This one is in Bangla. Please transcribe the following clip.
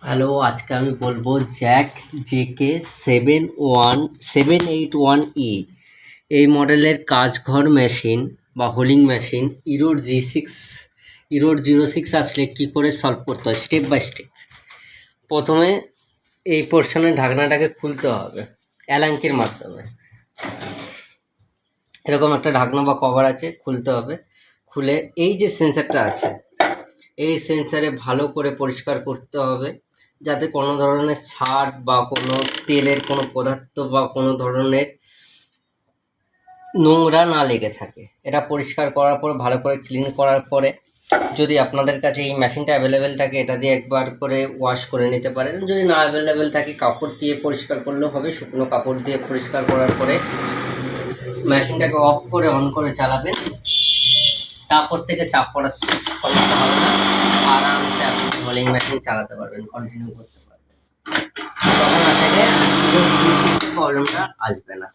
হ্যালো, আজকে আমি বলবো জ্যাক জেকে 781 এই মডেলের কাজঘর মেশিন বা হোলিং মেশিন ইরোড 06 আসলে কী করে সলভ করতে হয় স্টেপ বাই স্টেপ। প্রথমে এই পোর্শনের ঢাকনাটাকে খুলতে হবে অ্যালাঙ্কির মাধ্যমে। এরকম একটা ঢাকনা বা কভার আছে, খুলতে হবে। খুলে এই যে সেন্সারটা আছে, এই সেন্সারে ভালো করে পরিষ্কার করতে হবে যাতে কোনো ধরনের ছাট বা কোনো তেলের কোনো পদার্থ বা কোনো ধরনের নোংরা না লেগে থাকে। এটা পরিষ্কার করার পর ভালো করে ক্লিন করার পরে যদি আপনাদের কাছে এই মেশিনটা অ্যাভেলেবেল থাকে, এটা দিয়ে একবার করে ওয়াশ করে নিতে পারেন। যদি না অ্যাভেলেবেল থাকে, কাপড় দিয়ে পরিষ্কার করলেও হবে। শুকনো কাপড় দিয়ে পরিষ্কার করার পরে মেশিনটাকে অফ করে অন করে চালাবেন। তারপর থেকে চাপ পড়ার সমস্যা হবে না, আরামসে আপনি রোলিং মেশিন চালাতে পারবেন, কন্টিনিউ করতে পারবেন। তখন থেকে প্রবলেমটা আসবে না।